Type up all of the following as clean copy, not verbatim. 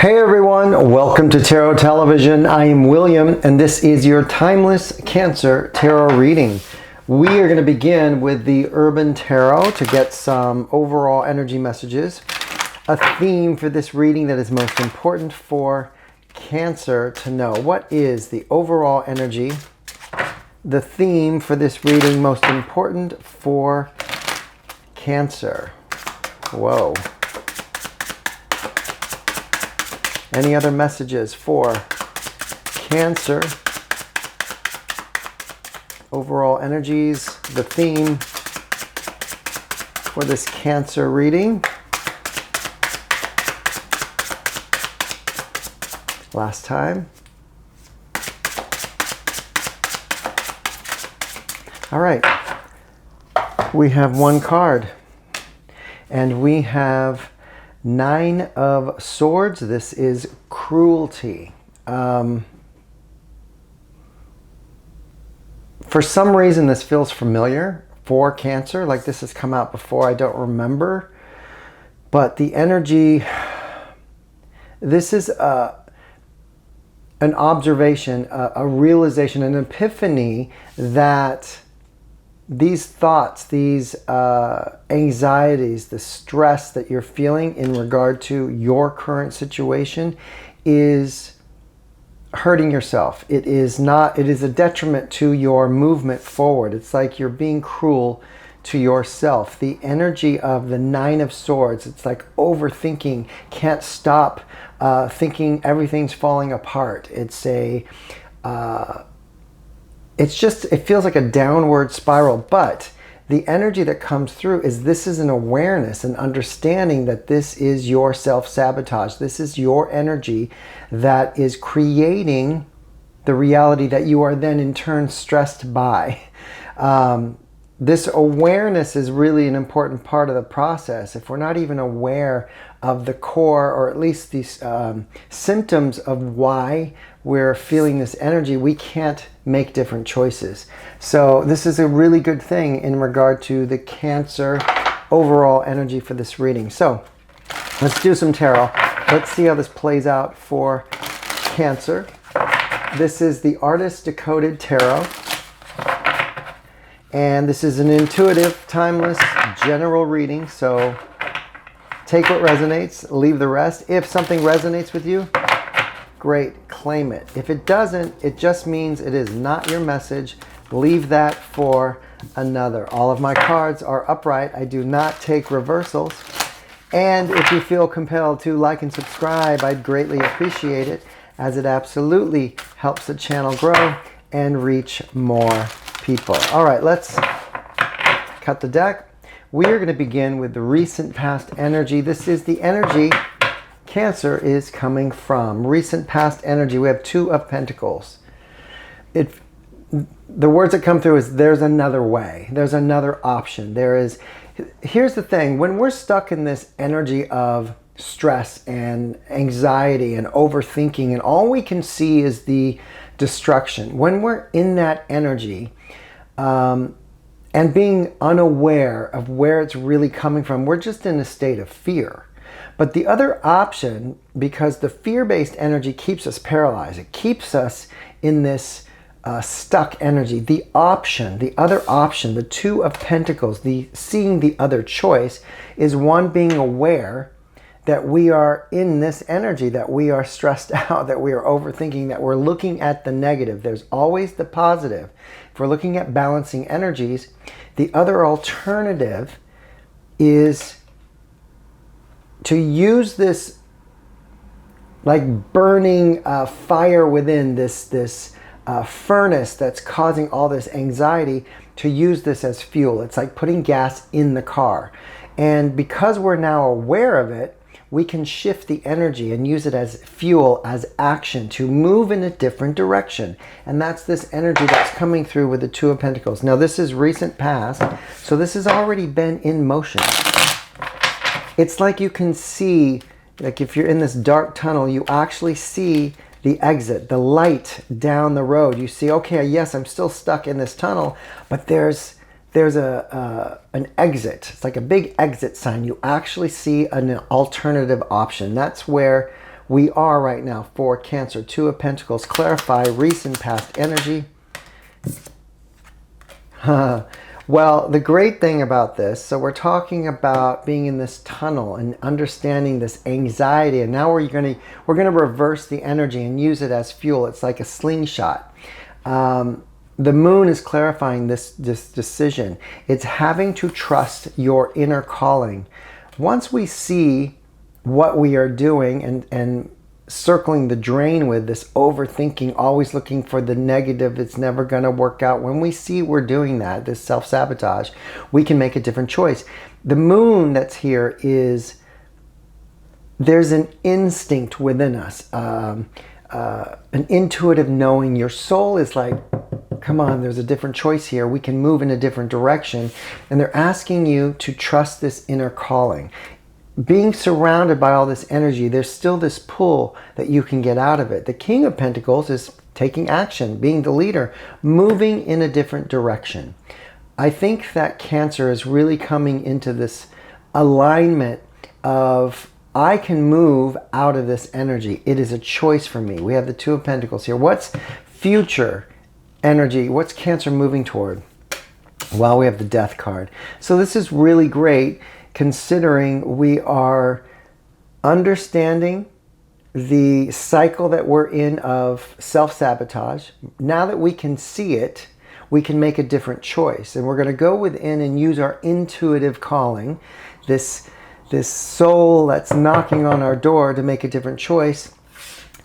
Hey everyone, welcome to Tarot Television. I am William and this is your Timeless Cancer Tarot reading. We are going to begin with the Urban Tarot to get some overall energy messages. A theme for this reading that is most important for Cancer to know. What is the overall energy? The theme for this reading most important for Cancer. Whoa. Any other messages for Cancer? Overall energies, the theme for this Cancer reading. Last time. All right. We have one card. And we have Nine of Swords. This is cruelty. For some reason, this feels familiar for Cancer. Like this has come out before. I don't remember. But the energy, this is an observation, a realization, an epiphany that these thoughts, these anxieties, the stress that you're feeling in regard to your current situation is hurting yourself. It is a detriment to your movement forward. It's like you're being cruel to yourself. The energy of the Nine of Swords, it's like overthinking, can't stop thinking everything's falling apart. It's it feels like a downward spiral, but the energy that comes through is this is an awareness, an understanding that this is your self-sabotage. This is your energy that is creating the reality that you are then in turn stressed by. This awareness is really an important part of the process. If we're not even aware of the core, or at least these symptoms of why we're feeling this energy, we can't make different choices. So this is a really good thing in regard to the Cancer overall energy for this reading. So let's do some tarot. Let's see how this plays out for Cancer. This is the Artist Decoded Tarot. And this is an intuitive, timeless, general reading. So take what resonates, leave the rest. If something resonates with you, great, claim it. If it doesn't, it just means it is not your message. Leave that for another. All of my cards are upright. I do not take reversals. And if you feel compelled to like and subscribe, I'd greatly appreciate it, as it absolutely helps the channel grow and reach more people. All right, let's cut the deck. We are going to begin with the recent past energy. This is the energy Cancer is coming from. Recent past energy. We have Two of Pentacles. The words that come through is there's another way. There's another option. Here's the thing. When we're stuck in this energy of stress and anxiety and overthinking, and all we can see is the destruction. When we're in that energy and being unaware of where it's really coming from, we're just in a state of fear. But the other option, because the fear-based energy keeps us paralyzed, it keeps us in this stuck energy. The other option, the Two of Pentacles, seeing the other choice, is one, being aware that we are in this energy, that we are stressed out, that we are overthinking, that we're looking at the negative. There's always the positive. If we're looking at balancing energies, the other alternative is to use this like burning fire within this furnace that's causing all this anxiety, to use this as fuel. It's like putting gas in the car. And because we're now aware of it, we can shift the energy and use it as fuel, as action, to move in a different direction. And that's this energy that's coming through with the Two of Pentacles. Now this is recent past, so this has already been in motion. It's like you can see, like if you're in this dark tunnel, you actually see the exit, the light down the road. You see, okay, yes, I'm still stuck in this tunnel, but there's an exit. It's like a big exit sign. You actually see an alternative option. That's where we are right now for Cancer. Two of Pentacles, clarify recent past energy. Well, the great thing about this, so we're talking about being in this tunnel and understanding this anxiety, and now we're going to reverse the energy and use it as fuel. It's like a slingshot. The moon is clarifying this decision. It's having to trust your inner calling. Once we see what we are doing and circling the drain with this overthinking, always looking for the negative, it's never going to work out. When we see we're doing that, this self-sabotage, we can make a different choice. The moon that's here is, there's an instinct within us, an intuitive knowing. Your soul is like, come on, there's a different choice here. We can move in a different direction. And they're asking you to trust this inner calling. Being surrounded by all this energy, there's still this pull that you can get out of it. The King of Pentacles is taking action, being the leader, moving in a different direction. I think that Cancer is really coming into this alignment of, I can move out of this energy. It is a choice for me. We have the Two of Pentacles here. What's future energy? What's Cancer moving toward? Well, we have the Death card. So this is really great, considering we are understanding the cycle that we're in of self-sabotage. Now that we can see it, we can make a different choice. And we're going to go within and use our intuitive calling, this soul that's knocking on our door, to make a different choice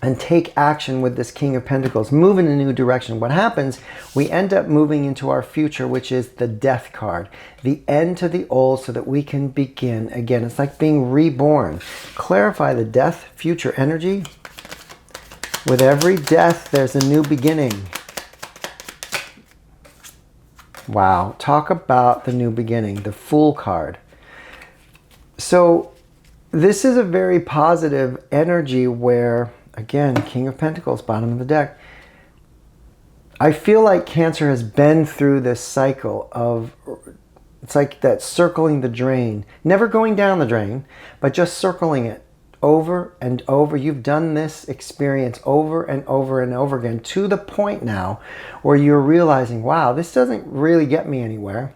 and take action with this King of Pentacles. Move in a new direction. What happens, we end up moving into our future, which is the Death card. The end to the old so that we can begin again. It's like being reborn. Clarify the death, future energy. With every death, there's a new beginning. Wow. Talk about the new beginning. The Fool card. So this is a very positive energy where, again, King of Pentacles, bottom of the deck. I feel like Cancer has been through this cycle of, it's like that circling the drain. Never going down the drain, but just circling it over and over. You've done this experience over and over and over again, to the point now where you're realizing, wow, this doesn't really get me anywhere.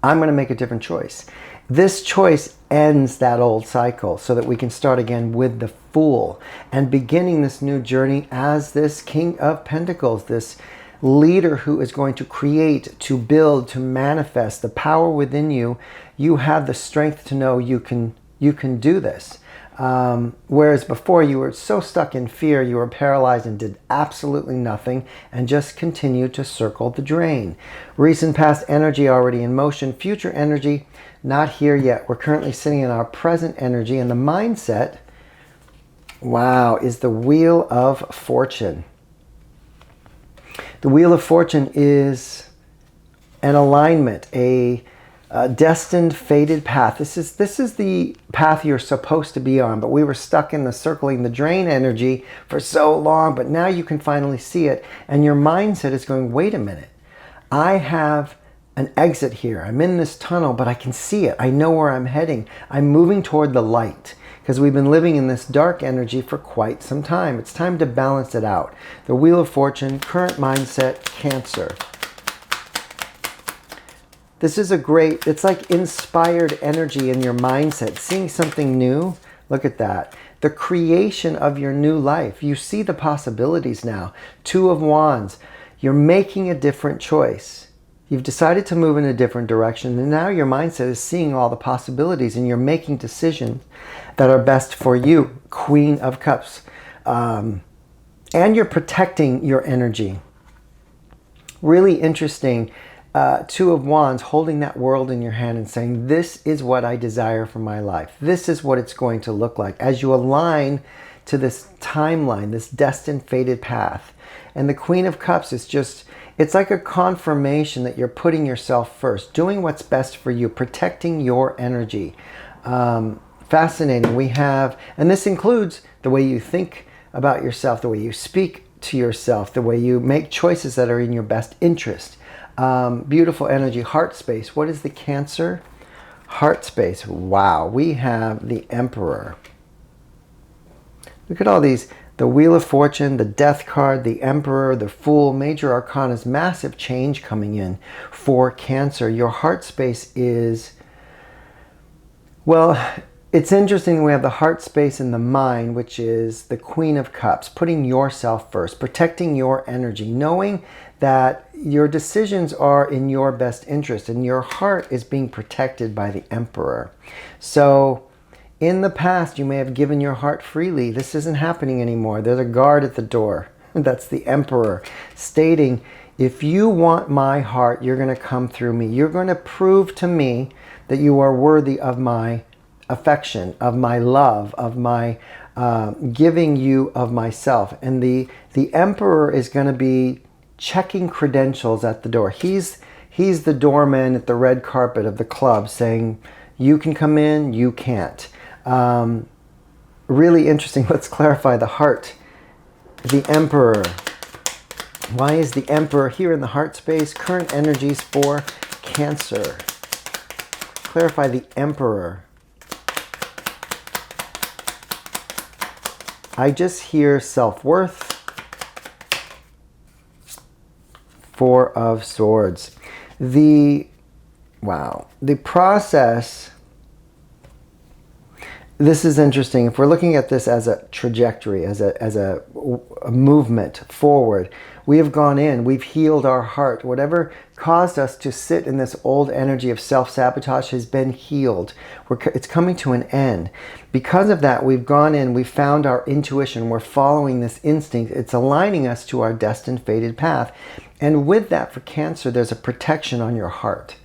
I'm going to make a different choice. This choice ends that old cycle so that we can start again with the Fool and beginning this new journey as this King of Pentacles, this leader who is going to create, to build, to manifest the power within you. You have the strength to know you can do this. Whereas before you were so stuck in fear, you were paralyzed and did absolutely nothing and just continued to circle the drain. Recent past energy already in motion, future energy not here yet. We're currently sitting in our present energy, and the mindset, wow, is the Wheel of Fortune. The Wheel of Fortune is an alignment, a destined, fated path. This is the path you're supposed to be on, but we were stuck in the circling the drain energy for so long, but now you can finally see it, and your mindset is going, wait a minute, I have an exit here. I'm in this tunnel, but I can see it. I know where I'm heading. I'm moving toward the light, because we've been living in this dark energy for quite some time. It's time to balance it out. The Wheel of Fortune, current mindset, Cancer. This is a great, it's like inspired energy in your mindset, seeing something new. Look at that. The creation of your new life. You see the possibilities now. Two of Wands. You're making a different choice. You've decided to move in a different direction, and now your mindset is seeing all the possibilities, and you're making decisions that are best for you. Queen of Cups. And you're protecting your energy. Really interesting. Two of Wands, holding that world in your hand and saying, this is what I desire for my life. This is what it's going to look like as you align to this timeline, this destined, fated path. And the Queen of Cups is just, it's like a confirmation that you're putting yourself first, doing what's best for you, protecting your energy. Fascinating. We have, and this includes the way you think about yourself, the way you speak to yourself, the way you make choices that are in your best interest. Beautiful energy. Heart space. What is the Cancer? Heart space. Wow. We have the Emperor. Look at all these. The Wheel of Fortune, the Death card, the Emperor, the Fool, Major Arcanas, massive change coming in for Cancer. Your heart space is, well, it's interesting. We have the heart space in the mind, which is the Queen of Cups, putting yourself first, protecting your energy, knowing that your decisions are in your best interest and your heart is being protected by the Emperor. So in the past, you may have given your heart freely. This isn't happening anymore. There's a guard at the door. That's the Emperor stating, if you want my heart, you're going to come through me. You're going to prove to me that you are worthy of my affection, of my love, of my giving you of myself. And the Emperor is going to be checking credentials at the door. He's the doorman at the red carpet of the club saying, you can come in, you can't. Really interesting. Let's clarify the heart. The Emperor. Why is the Emperor here in the heart space? Current energies for Cancer. Clarify the Emperor. I just hear self-worth. Four of Swords. The process. This is interesting. If we're looking at this as a trajectory, as a movement forward, we have gone in, we've healed our heart. Whatever caused us to sit in this old energy of self-sabotage has been healed. It's coming to an end. Because of that, we've gone in, we've found our intuition, we're following this instinct. It's aligning us to our destined fated path. And with that, for Cancer, there's a protection on your heart.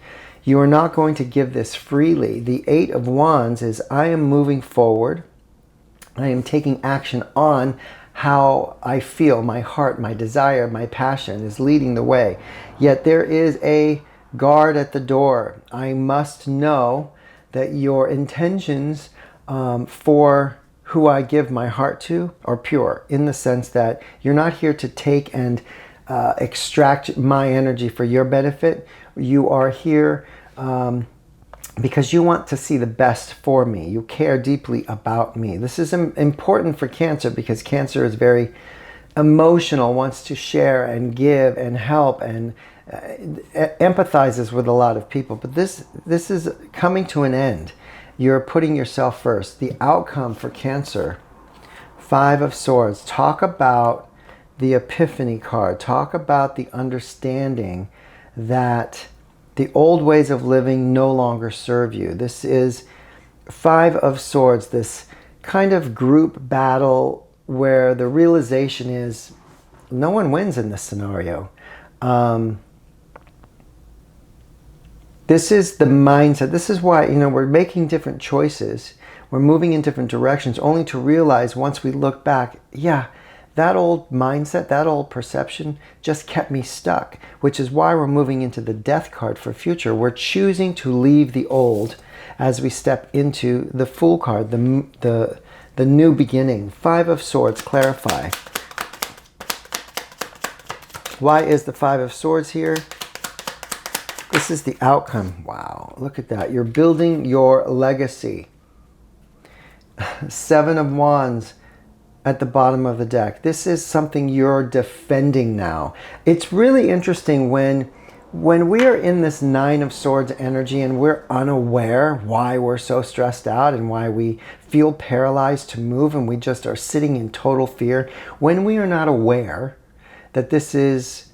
You are not going to give this freely. The Eight of Wands is, I am moving forward. I am taking action on how I feel. My heart, my desire, my passion is leading the way. Yet there is a guard at the door. I must know that your intentions for who I give my heart to are pure, in the sense that you're not here to take and extract my energy for your benefit. You are here because you want to see the best for me. You care deeply about me. This is important for Cancer because Cancer is very emotional, wants to share and give and help and empathizes with a lot of people. But this is coming to an end. You're putting yourself first. The outcome for Cancer, Five of Swords. Talk about the Epiphany card. Talk about the understanding that the old ways of living no longer serve you. This is Five of Swords, this kind of group battle where the realization is no one wins in this scenario. This is the mindset. This is why, we're making different choices. We're moving in different directions, only to realize once we look back, yeah, that old mindset, that old perception just kept me stuck, which is why we're moving into the Death card for future. We're choosing to leave the old as we step into the Fool card, the new beginning. Five of Swords, clarify. Why is the Five of Swords here? This is the outcome. Wow, look at that. You're building your legacy. Seven of Wands at the bottom of the deck. This is something you're defending now. It's really interesting when we are in this Nine of Swords energy and we're unaware why we're so stressed out and why we feel paralyzed to move and we just are sitting in total fear. When we are not aware that this is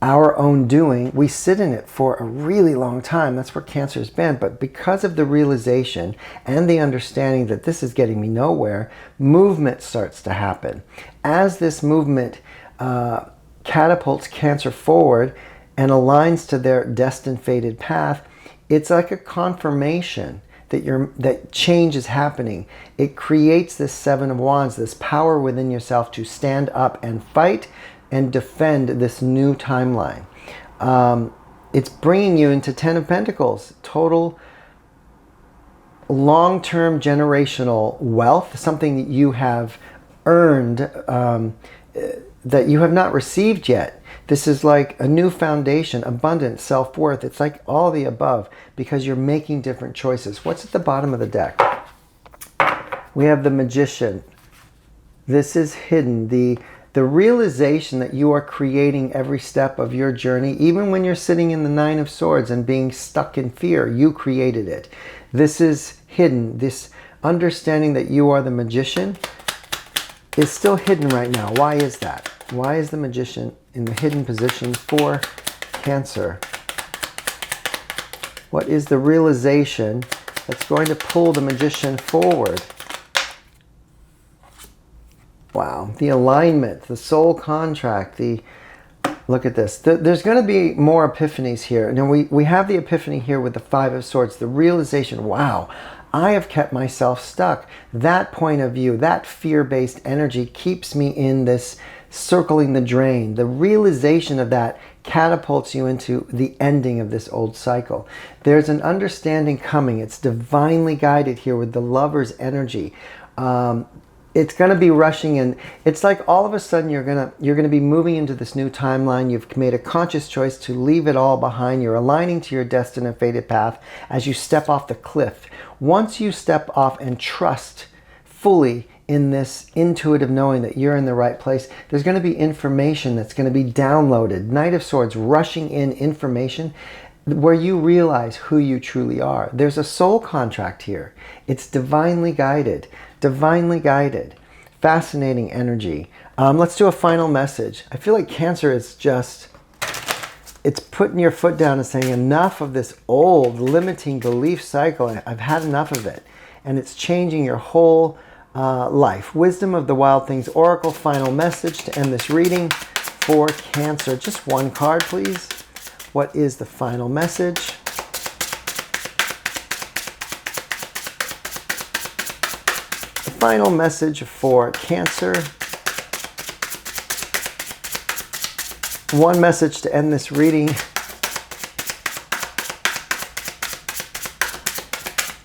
our own doing, we sit in it for a really long time. That's where Cancer's been. But because of the realization and the understanding that this is getting me nowhere, movement starts to happen. As this movement catapults Cancer forward and aligns to their destined fated path, it's like a confirmation that change is happening. It creates this Seven of Wands, this power within yourself to stand up and fight and defend this new timeline. It's bringing you into Ten of Pentacles, total long-term generational wealth, something that you have earned that you have not received yet. This is like a new foundation, abundance, self-worth. It's like all the above because you're making different choices. What's at the bottom of the deck? We have the Magician. This is hidden. The realization that you are creating every step of your journey, even when you're sitting in the Nine of Swords and being stuck in fear, you created it. This is hidden. This understanding that you are the magician is still hidden right now. Why is that? Why is the magician in the hidden position for Cancer? What is the realization that's going to pull the magician forward? Wow, the alignment, the soul contract, look at this. There's going to be more epiphanies here. And we have the epiphany here with the Five of Swords, the realization, wow, I have kept myself stuck. That point of view, that fear-based energy keeps me in this circling the drain. The realization of that catapults you into the ending of this old cycle. There's an understanding coming. It's divinely guided here with the Lover's energy. It's going to be rushing in. It's like all of a sudden you're going to be moving into this new timeline. You've made a conscious choice to leave it all behind. You're aligning to your destined and fated path as you step off the cliff. Once you step off and trust fully in this intuitive knowing that you're in the right place, there's going to be information that's going to be downloaded. Knight of Swords rushing in information where you realize who you truly are. There's a soul contract here. It's divinely guided. Divinely guided. Fascinating energy. Let's do a final message. I feel like Cancer is just, it's putting your foot down and saying enough of this old limiting belief cycle. I've had enough of it. And it's changing your whole life. Wisdom of the Wild Things Oracle, final message to end this reading for Cancer. Just one card, please. What is the final message? The final message for Cancer. One message to end this reading.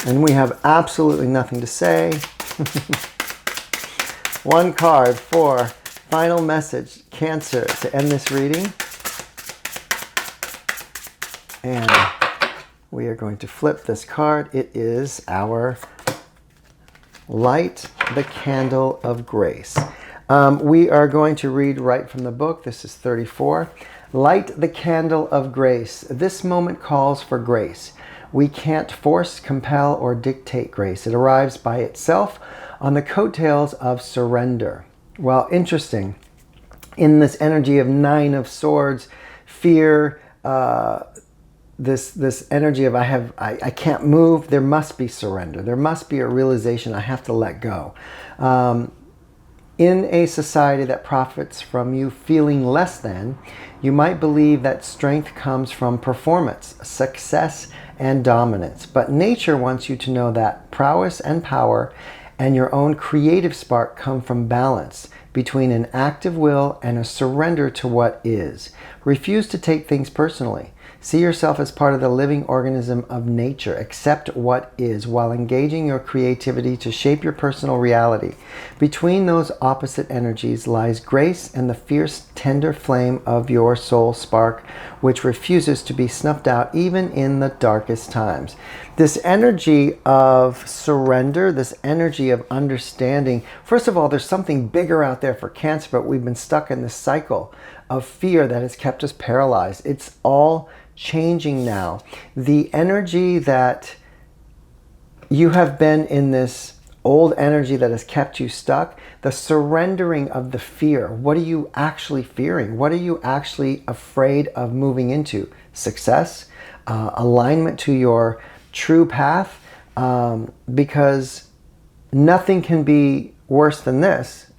And we have absolutely nothing to say. One card for final message, Cancer, to end this reading. And we are going to flip this card. It is our Light the Candle of Grace. We are going to read right from the book. This is 34. Light the Candle of Grace. This moment calls for grace. We can't force, compel, or dictate grace. It arrives by itself on the coattails of surrender. Well, interesting. In this energy of Nine of Swords, fear, this energy of I can't move, there must be surrender. There must be a realization I have to let go. In a society that profits from you feeling less than, you might believe that strength comes from performance, success, and dominance. But nature wants you to know that prowess and power and your own creative spark come from balance between an active will and a surrender to what is. Refuse to take things personally. See yourself as part of the living organism of nature. Accept what is while engaging your creativity to shape your personal reality. Between those opposite energies lies grace and the fierce, tender flame of your soul spark, which refuses to be snuffed out even in the darkest times. This energy of surrender, this energy of understanding. First of all, there's something bigger out there for Cancer, but we've been stuck in this cycle of fear that has kept us paralyzed. It's all changing now. The energy that you have been in, this old energy that has kept you stuck, the surrendering of the fear. What are you actually fearing? What are you actually afraid of moving into? Success, alignment to your true path, because nothing can be worse than this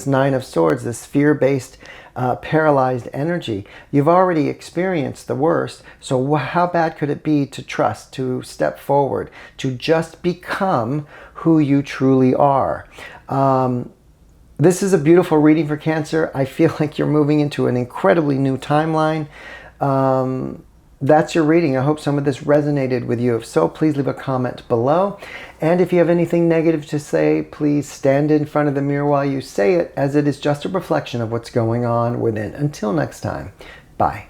Nine of Swords, this fear-based paralyzed energy. You've already experienced the worst, so how bad could it be to trust, to step forward, to just become who you truly are? This is a beautiful reading for Cancer. I feel like you're moving into an incredibly new timeline. That's your reading. I hope some of this resonated with you. If so, please leave a comment below. And if you have anything negative to say, please stand in front of the mirror while you say it, as it is just a reflection of what's going on within. Until next time, bye.